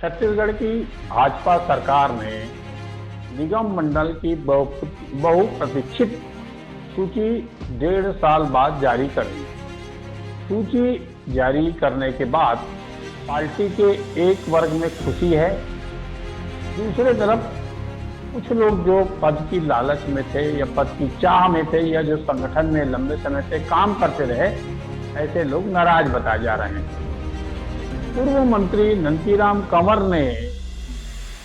छत्तीसगढ़ की भाजपा सरकार ने निगम मंडल की बहुप्रतीक्षित सूची 1.5 साल बाद जारी कर दी। सूची जारी करने के बाद पार्टी के एक वर्ग में खुशी है, दूसरे तरफ कुछ लोग जो पद की लालच में थे या पद की चाह में थे या जो संगठन में लंबे समय से काम करते रहे, ऐसे लोग नाराज बताए जा रहे हैं। पूर्व मंत्री नंदीराम कंवर ने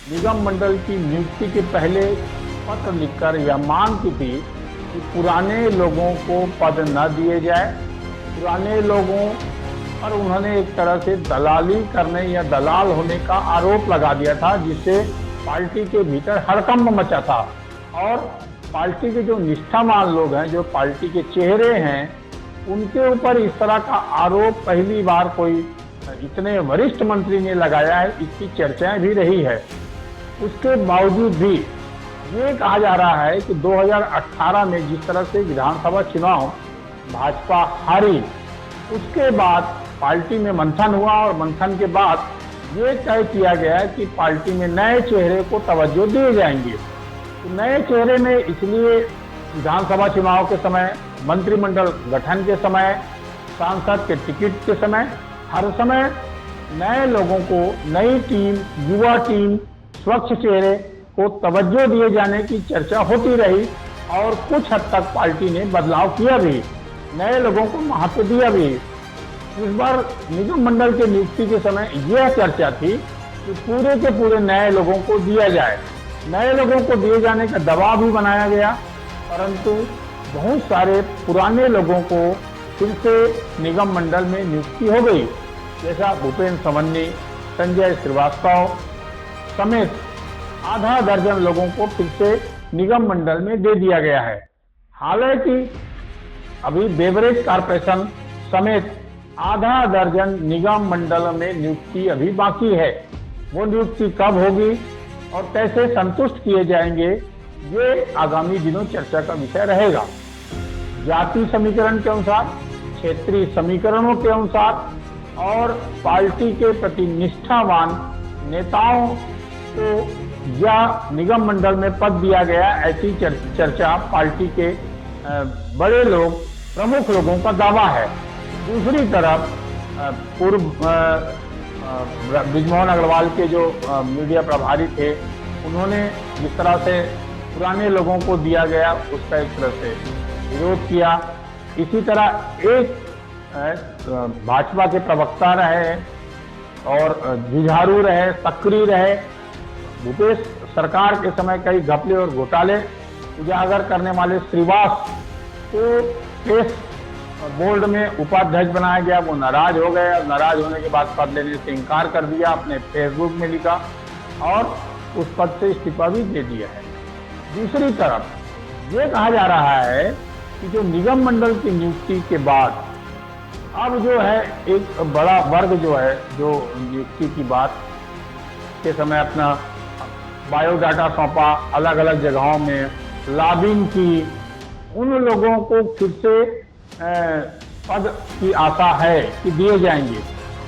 निगम मंडल की नियुक्ति के पहले पत्र लिखकर यह मांग की थी कि पुराने लोगों को पद न दिए जाए। पुराने लोगों पर उन्होंने एक तरह से दलाली करने या दलाल होने का आरोप लगा दिया था, जिससे पार्टी के भीतर हड़कंप मचा था। और पार्टी के जो निष्ठावान लोग हैं, जो पार्टी के चेहरे हैं, उनके ऊपर इस तरह का आरोप पहली बार कोई इतने वरिष्ठ मंत्री ने लगाया है, इसकी चर्चाएं भी रही है। उसके बावजूद भी ये कहा जा रहा है कि 2018 में जिस तरह से विधानसभा चुनाव भाजपा हारी, उसके बाद पार्टी में मंथन हुआ और मंथन के बाद ये तय किया गया कि पार्टी में नए चेहरे को तवज्जो दिए जाएंगे। तो नए चेहरे में इसलिए विधानसभा चुनाव के समय, मंत्रिमंडल गठन के समय, सांसद के टिकट के समय, हर समय नए लोगों को, नई टीम, युवा टीम, स्वच्छ चेहरे को तवज्जो दिए जाने की चर्चा होती रही और कुछ हद तक पार्टी ने बदलाव किया भी, नए लोगों को महत्व दिया भी। इस बार निगम मंडल के नियुक्ति के समय यह चर्चा थी कि पूरे के पूरे नए लोगों को दिया जाए। नए लोगों को दिए जाने का दबाव भी बनाया गया, परंतु बहुत सारे पुराने लोगों को फिर से निगम मंडल में नियुक्ति हो गई, जैसा भूपेन्द्र सवन्नी, संजय श्रीवास्तव समेत आधा दर्जन लोगों को फिर से निगम मंडल में दे दिया गया है। हालांकि अभी बेवरेज कॉर्पोरेशन समेत आधा दर्जन निगम मंडल में नियुक्ति अभी बाकी है। वो नियुक्ति कब होगी और कैसे संतुष्ट किए जाएंगे, ये आगामी दिनों चर्चा का विषय रहेगा। जाति समीकरण के अनुसार, क्षेत्रीय समीकरणों के अनुसार और पार्टी के प्रति निष्ठावान नेताओं को या निगम मंडल में पद दिया गया, ऐसी चर्चा पार्टी के बड़े लोग, प्रमुख लोगों का दावा है। दूसरी तरफ पूर्व बृजमोहन अग्रवाल के जो मीडिया प्रभारी थे, उन्होंने जिस तरह से पुराने लोगों को दिया गया उसका एक तरह से विरोध किया। इसी तरह एक भाजपा के प्रवक्ता रहे और जुझारू रहे, सक्रिय रहे, भूपेश सरकार के समय कई घपले और घोटाले उजागर करने वाले श्रीवास को प्रेस बोर्ड में उपाध्यक्ष बनाया गया। वो नाराज हो गए। नाराज होने के बाद पद लेने से इनकार कर दिया, अपने फेसबुक में लिखा और उस पद से इस्तीफा भी दे दिया है। दूसरी तरफ ये कहा जा रहा है कि जो निगम मंडल की नियुक्ति के बाद अब जो है एक बड़ा वर्ग जो है, जो नियुक्ति की बात के समय अपना बायोडाटा सौंपा, अलग अलग जगहों में लॉबिंग की, उन लोगों को फिर से पद की आशा है कि दिए जाएंगे।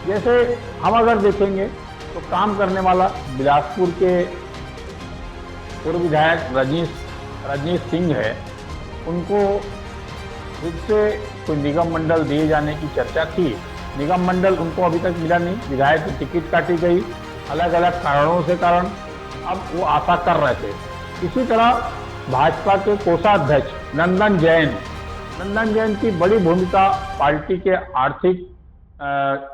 जैसे हम अगर देखेंगे तो काम करने वाला बिलासपुर के पूर्व विधायक रजनीश सिंह है, उनको फिर से कोई निगम मंडल दिए जाने की चर्चा थी। निगम मंडल उनको अभी तक मिला नहीं, विधायक की टिकट काटी गई अलग अलग कारणों से अब वो आशा कर रहे थे। इसी तरह भाजपा के कोषाध्यक्ष नंदन जैन की बड़ी भूमिका पार्टी के आर्थिक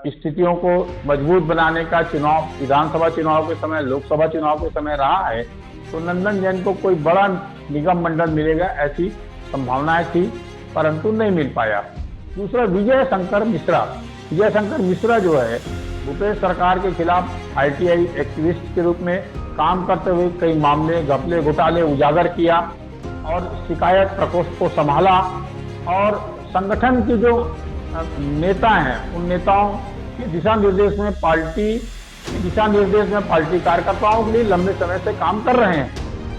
स्थितियों को मजबूत बनाने का चुनाव, विधानसभा चुनाव के समय, लोकसभा चुनाव के समय रहा है। तो नंदन जैन को कोई बड़ा निगम मंडल मिलेगा ऐसी संभावनाएं थी, परंतु नहीं मिल पाया। दूसरा विजय शंकर मिश्रा जो है, भूपेश सरकार के खिलाफ आईटीआई एक्टिविस्ट के रूप में काम करते हुए कई मामले, घपले, घोटाले उजागर किया और शिकायत प्रकोष्ठ को संभाला और संगठन के जो नेता हैं, उन नेताओं के दिशा निर्देश में पार्टी कार्यकर्ताओं के लिए लंबे समय से काम कर रहे हैं।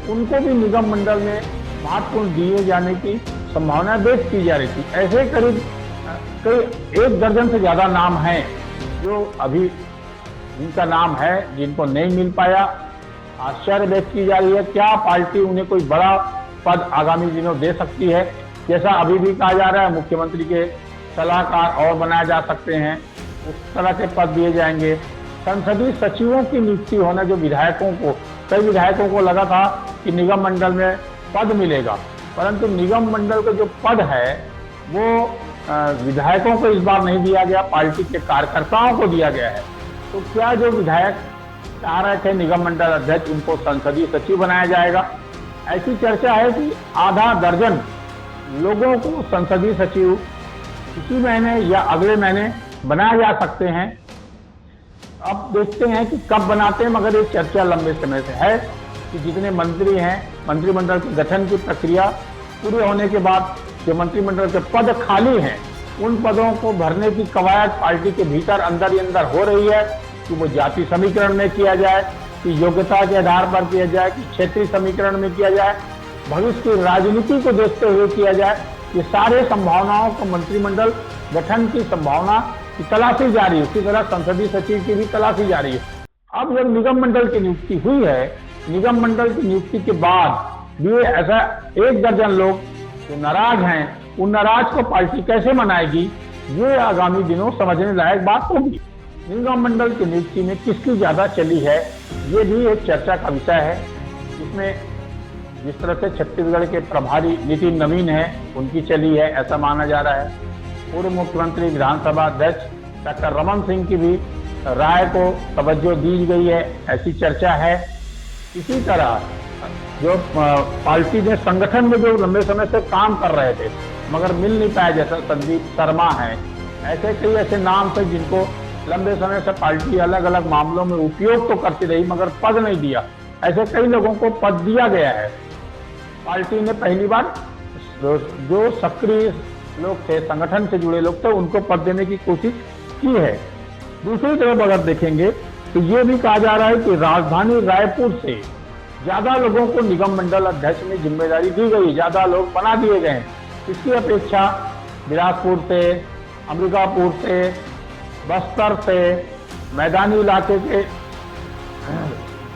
उनको भी निगम मंडल में महत्वपूर्ण दिए जाने की संभावना व्यक्त की जा रही थी। ऐसे करीब 1 दर्जन से ज्यादा नाम हैं जो अभी जिनका नाम है, जिनको नहीं मिल पाया। आश्चर्य व्यक्त की जा रही है, क्या पार्टी उन्हें कोई बड़ा पद आगामी दिनों दे सकती है? जैसा अभी भी कहा जा रहा है, मुख्यमंत्री के सलाहकार और बनाए जा सकते हैं, उस तरह के पद दिए जाएंगे। संसदीय सचिवों की नियुक्ति होना, जो विधायकों को, कई विधायकों को लगा था कि निगम मंडल में पद मिलेगा, परंतु निगम मंडल का जो पद है वो विधायकों को इस बार नहीं दिया गया, पार्टी के कार्यकर्ताओं को दिया गया है। तो क्या जो विधायक चाह रहे थे निगम मंडल अध्यक्ष, उनको संसदीय सचिव बनाया जाएगा? ऐसी चर्चा है कि आधा दर्जन लोगों को संसदीय सचिव इसी महीने या अगले महीने बनाए जा सकते हैं। अब देखते हैं कि कब बनाते हैं, मगर ये चर्चा लंबे समय से है कि जितने मंत्री हैं, मंत्रिमंडल के गठन की प्रक्रिया पूरी होने के बाद जो मंत्रिमंडल के पद खाली हैं, उन पदों को भरने की कवायद पार्टी के भीतर अंदर ही अंदर हो रही है कि वो जाति समीकरण में किया जाए, कि योग्यता के आधार पर किया जाए, कि क्षेत्रीय समीकरण में किया जाए, भविष्य की राजनीति को देखते हुए किया जाए। ये सारे संभावनाओं को मंत्रिमंडल गठन की संभावना की तलाशी जा रही है। उसी तरह संसदीय सचिव की भी तलाशी जा रही है। अब जब निगम मंडल की नियुक्ति हुई है, निगम मंडल की नियुक्ति के बाद भी ऐसा 1 दर्जन लोग जो नाराज हैं, उन नाराज को पार्टी कैसे मनाएगी, ये आगामी दिनों समझने लायक बात होगी। निगम मंडल की नियुक्ति में किसकी ज्यादा चली है, ये भी एक चर्चा का विषय है। इसमें जिस तरह से छत्तीसगढ़ के प्रभारी नितिन नवीन है, उनकी चली है, ऐसा माना जा रहा है। पूर्व मुख्यमंत्री विधानसभा अध्यक्ष डॉक्टर रमन सिंह की भी राय को तवज्जो दी गई है, ऐसी चर्चा है। इसी तरह जो पार्टी ने संगठन में जो लंबे समय से काम कर रहे थे मगर मिल नहीं पाया, जैसा संदीप शर्मा है, ऐसे कई ऐसे नाम थे जिनको लंबे समय से पार्टी अलग अलग मामलों में उपयोग तो करती रही मगर पद नहीं दिया। ऐसे कई लोगों को पद दिया गया है। पार्टी ने पहली बार जो सक्रिय लोग थे, संगठन से जुड़े लोग थे, उनको पद देने की कोशिश की है। दूसरी तरफ अगर देखेंगे तो ये भी कहा जा रहा है कि राजधानी रायपुर से ज्यादा लोगों को निगम मंडल अध्यक्ष में जिम्मेदारी दी गई, ज्यादा लोग बना दिए गए हैं। इसकी अपेक्षा बिलासपुर से, अंबिकापुर से, बस्तर से, मैदानी इलाके के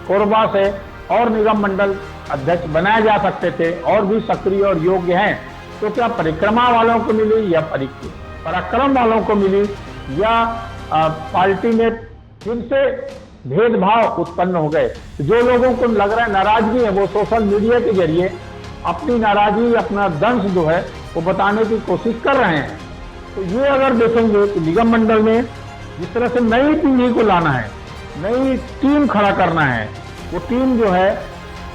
कोरबा से और निगम मंडल अध्यक्ष बनाए जा सकते थे, और भी सक्रिय और योग्य हैं। तो क्या परिक्रमा वालों को मिली या पराक्रम वालों को मिली, या पार्टी में फिर से भेदभाव उत्पन्न हो गए? जो लोगों को लग रहा है नाराजगी है, वो सोशल मीडिया के जरिए अपनी नाराजगी, अपना दंश जो है वो बताने की कोशिश कर रहे हैं। तो ये अगर देखेंगे कि निगम मंडल में जिस तरह से नई पीढ़ी को लाना है, नई टीम खड़ा करना है, वो टीम जो है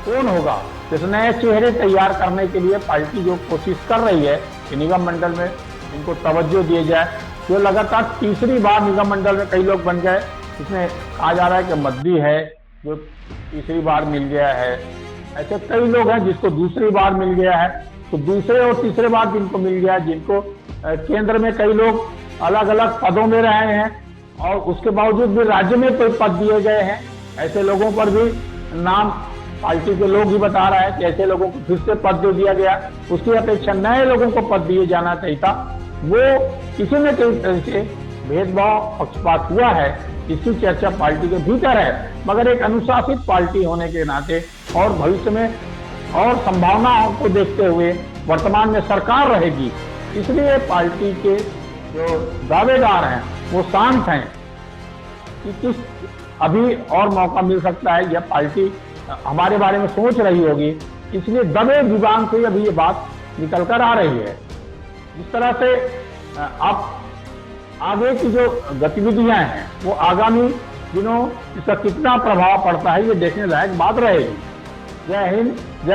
कौन होगा, जैसे नए चेहरे तैयार करने के लिए पार्टी जो कोशिश कर रही है कि निगम मंडल में इनको तवज्जो दिए जाए। जो लगातार तीसरी बार निगम मंडल में कई लोग बन गए, इसमें कहा जा रहा है कि मद्दी है जो तीसरी बार मिल गया है। ऐसे कई लोग हैं जिसको दूसरी बार मिल गया है, तो दूसरे और तीसरे बार जिनको मिल गया, जिनको केंद्र में कई लोग अलग अलग पदों में रहे हैं और उसके बावजूद भी राज्य में कोई पद दिए गए हैं, ऐसे लोगों पर भी नाम पार्टी के लोग ही बता रहा है कि ऐसे लोगों को फिर से पद दे दिया गया। उसकी अपेक्षा नए लोगों को पद दिए जाना चाहिए था। वो किसी न किसी तरह से भेदभाव, पक्षपात हुआ है, इसकी चर्चा पार्टी के भीतर है। मगर एक अनुशासित पार्टी होने के नाते और भविष्य में और संभावनाओं को देखते हुए वर्तमान में सरकार रहेगी, इसलिए पार्टी के जो दावेदार हैं वो शांत हैं कि किस अभी और मौका मिल सकता है, या पार्टी हमारे बारे में सोच रही होगी, इसलिए दबे जुबान से अभी ये बात निकल कर आ रही है। जिस तरह से अब आगे की जो गतिविधियां हैं वो आगामी दिनों इसका कितना प्रभाव पड़ता है, ये देखने लायक बात रहेगी। जय हिंद, जय